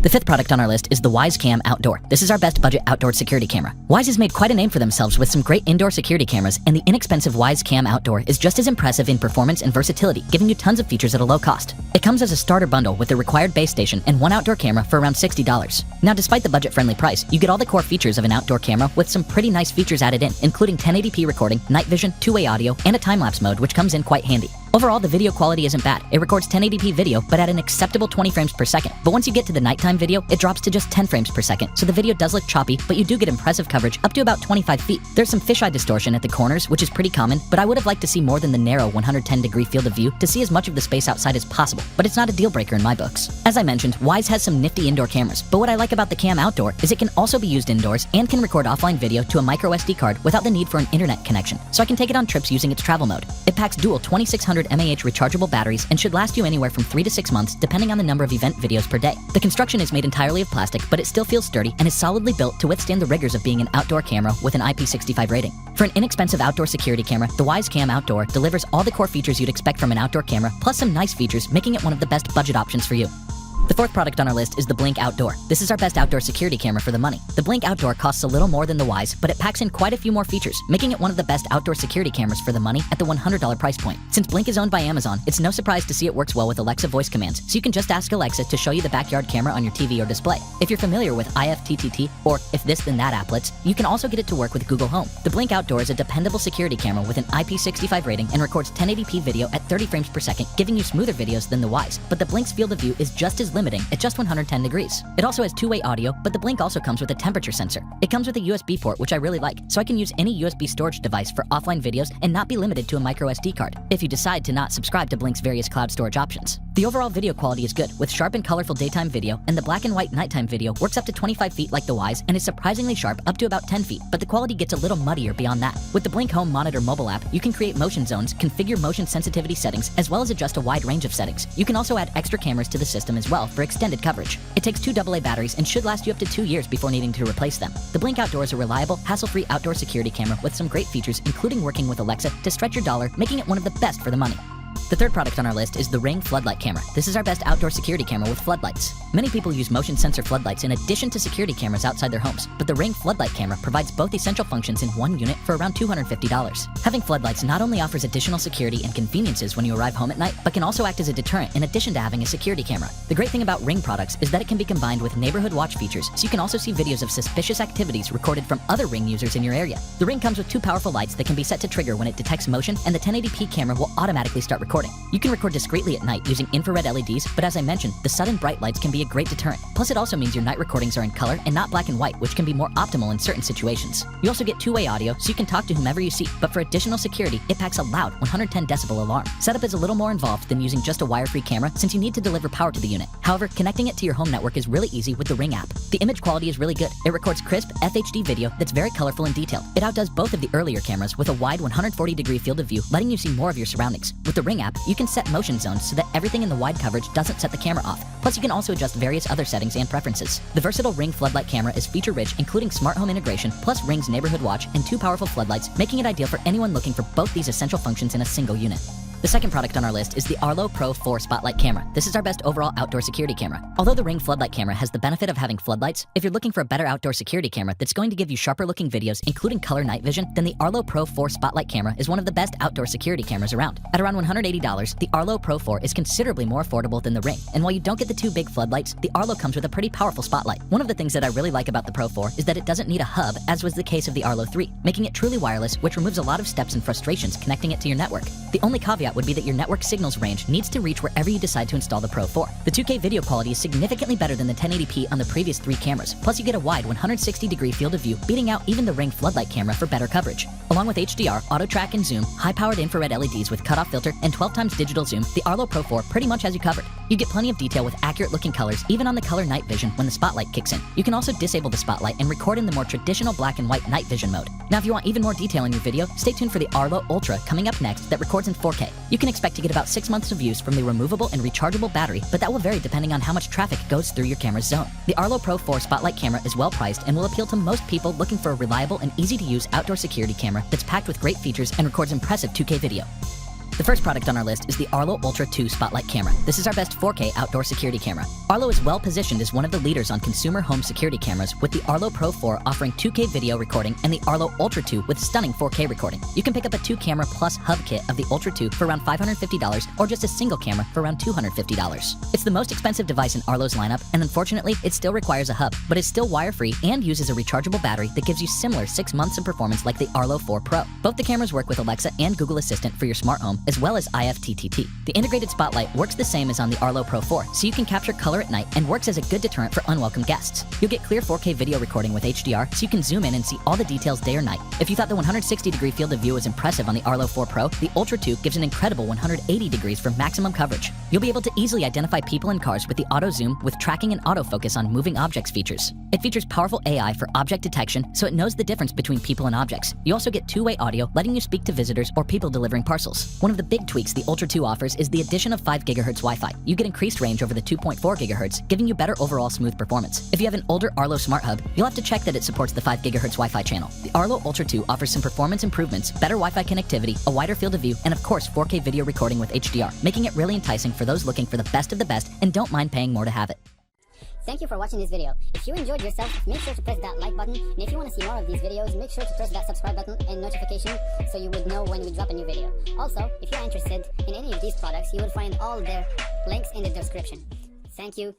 The fifth product on our list is the Wyze Cam Outdoor. This is our best budget outdoor security camera. Wyze has made quite a name for themselves with some great indoor security cameras, and the inexpensive Wyze Cam Outdoor is just as impressive in performance and versatility, giving you tons of features at a low cost. It comes as a starter bundle with the required base station and one outdoor camera for around $60. Now, despite the budget-friendly price, you get all the core features of an outdoor camera with some pretty nice features added in, including 1080p recording, night vision, two-way audio, and a time-lapse mode, which comes in quite handy. Overall, the video quality isn't bad. It records 1080p video, but at an acceptable 20 frames per second. But once you get to the nighttime video, it drops to just 10 frames per second, so the video does look choppy, but you do get impressive coverage up to about 25 feet. There's some fisheye distortion at the corners, which is pretty common, but I would have liked to see more than the narrow 110-degree field of view to see as much of the space outside as possible, but it's not a deal breaker in my books. As I mentioned, Wyze has some nifty indoor cameras, but what I like about the Cam Outdoor is it can also be used indoors and can record offline video to a micro SD card without the need for an internet connection, so I can take it on trips using its travel mode. It packs dual 2600 mAh rechargeable batteries and should last you anywhere from 3 to 6 months depending on the number of event videos per day. The construction is made entirely of plastic, but it still feels sturdy and is solidly built to withstand the rigors of being an outdoor camera with an IP65 rating. For an inexpensive outdoor security camera, the Wyze Cam Outdoor delivers all the core features you'd expect from an outdoor camera, plus some nice features, making it one of the best budget options for you. The fourth product on our list is the Blink Outdoor. This is our best outdoor security camera for the money. The Blink Outdoor costs a little more than the Wyze, but it packs in quite a few more features, making it one of the best outdoor security cameras for the money at the $100 price point. Since Blink is owned by Amazon, it's no surprise to see it works well with Alexa voice commands, so you can just ask Alexa to show you the backyard camera on your TV or display. If you're familiar with IFTTT or If This Then That applets, you can also get it to work with Google Home. The Blink Outdoor is a dependable security camera with an IP65 rating and records 1080p video at 30 frames per second, giving you smoother videos than the Wyze, but the Blink's field of view is just as limiting at just 110 degrees. It also has two-way audio, but the Blink also comes with a temperature sensor. It comes with a USB port, which I really like, so I can use any USB storage device for offline videos and not be limited to a micro SD card, if you decide to not subscribe to Blink's various cloud storage options. The overall video quality is good, with sharp and colorful daytime video, and the black and white nighttime video works up to 25 feet like the Wyze and is surprisingly sharp up to about 10 feet, but the quality gets a little muddier beyond that. With the Blink Home Monitor mobile app, you can create motion zones, configure motion sensitivity settings, as well as adjust a wide range of settings. You can also add extra cameras to the system as well for extended coverage. It takes 2 AA batteries and should last you up to 2 years before needing to replace them. The Blink Outdoor is a reliable, hassle-free outdoor security camera with some great features, including working with Alexa to stretch your dollar, making it one of the best for the money. The third product on our list is the Ring Floodlight Camera. This is our best outdoor security camera with floodlights. Many people use motion sensor floodlights in addition to security cameras outside their homes, but the Ring Floodlight Camera provides both essential functions in one unit for around $250. Having floodlights not only offers additional security and conveniences when you arrive home at night, but can also act as a deterrent in addition to having a security camera. The great thing about Ring products is that it can be combined with neighborhood watch features, so you can also see videos of suspicious activities recorded from other Ring users in your area. The Ring comes with 2 powerful lights that can be set to trigger when it detects motion, and the 1080p camera will automatically start recording. You can record discreetly at night using infrared LEDs, but as I mentioned, the sudden bright lights can be a great deterrent. Plus, it also means your night recordings are in color and not black and white, which can be more optimal in certain situations. You also get two-way audio, so you can talk to whomever you see, but for additional security, it packs a loud 110 decibel alarm. Setup is a little more involved than using just a wire-free camera, since you need to deliver power to the unit. However, connecting it to your home network is really easy with the Ring app. The image quality is really good. It records crisp FHD video that's very colorful and detailed. It outdoes both of the earlier cameras with a wide 140-degree field of view, letting you see more of your surroundings. With the Ring app, you can set motion zones so that everything in the wide coverage doesn't set the camera off. Plus, you can also adjust various other settings and preferences. The versatile Ring floodlight camera is feature-rich, including smart home integration, plus Ring's neighborhood watch and 2 powerful floodlights, making it ideal for anyone looking for both these essential functions in a single unit. The second product on our list is the Arlo Pro 4 Spotlight Camera. This is our best overall outdoor security camera. Although the Ring floodlight camera has the benefit of having floodlights, if you're looking for a better outdoor security camera that's going to give you sharper looking videos, including color night vision, then the Arlo Pro 4 Spotlight camera is one of the best outdoor security cameras around. At around $180, the Arlo Pro 4 is considerably more affordable than the Ring. And while you don't get the 2 big floodlights, the Arlo comes with a pretty powerful spotlight. One of the things that I really like about the Pro 4 is that it doesn't need a hub, as was the case of the Arlo 3, making it truly wireless, which removes a lot of steps and frustrations connecting it to your network. The only caveat would be that your network signals range needs to reach wherever you decide to install the Pro 4. The 2K video quality is significantly better than the 1080p on the previous 3 cameras, plus you get a wide 160-degree field of view, beating out even the Ring floodlight camera for better coverage. Along with HDR, auto track and zoom, high-powered infrared LEDs with cutoff filter, and 12 times digital zoom, the Arlo Pro 4 pretty much has you covered. You get plenty of detail with accurate-looking colors, even on the color night vision when the spotlight kicks in. You can also disable the spotlight and record in the more traditional black and white night vision mode. Now, if you want even more detail in your video, stay tuned for the Arlo Ultra coming up next that records in 4K. You can expect to get about 6 months of use from the removable and rechargeable battery, but that will vary depending on how much traffic goes through your camera's zone. The Arlo Pro 4 Spotlight camera is well priced and will appeal to most people looking for a reliable and easy-to-use outdoor security camera that's packed with great features and records impressive 2K video. The first product on our list is the Arlo Ultra 2 Spotlight Camera. This is our best 4K outdoor security camera. Arlo is well positioned as one of the leaders on consumer home security cameras, with the Arlo Pro 4 offering 2K video recording and the Arlo Ultra 2 with stunning 4K recording. You can pick up a 2-camera plus hub kit of the Ultra 2 for around $550 or just a single camera for around $250. It's the most expensive device in Arlo's lineup, and unfortunately, it still requires a hub, but is still wire-free and uses a rechargeable battery that gives you similar 6 months of performance like the Arlo 4 Pro. Both the cameras work with Alexa and Google Assistant for your smart home, as well as IFTTT. The integrated spotlight works the same as on the Arlo Pro 4, so you can capture color at night and works as a good deterrent for unwelcome guests. You'll get clear 4K video recording with HDR, so you can zoom in and see all the details day or night. If you thought the 160-degree field of view was impressive on the Arlo 4 Pro, the Ultra 2 gives an incredible 180 degrees for maximum coverage. You'll be able to easily identify people and cars with the auto zoom with tracking and autofocus on moving objects features. It features powerful AI for object detection, so it knows the difference between people and objects. You also get two-way audio, letting you speak to visitors or people delivering parcels. One of the big tweaks the Ultra 2 offers is the addition of 5 GHz Wi-Fi. You get increased range over the 2.4 GHz, giving you better overall smooth performance. If you have an older Arlo Smart Hub, you'll have to check that it supports the 5 GHz Wi-Fi channel. The Arlo Ultra 2 offers some performance improvements, better Wi-Fi connectivity, a wider field of view, and of course 4K video recording with HDR, making it really enticing for those looking for the best of the best and don't mind paying more to have it. Thank you for watching this video. If you enjoyed yourself, make sure to press that like button, and if you want to see more of these videos, make sure to press that subscribe button and notification so you would know when we drop a new video. Also, if you're interested in any of these products, you will find all their links in the description. Thank you.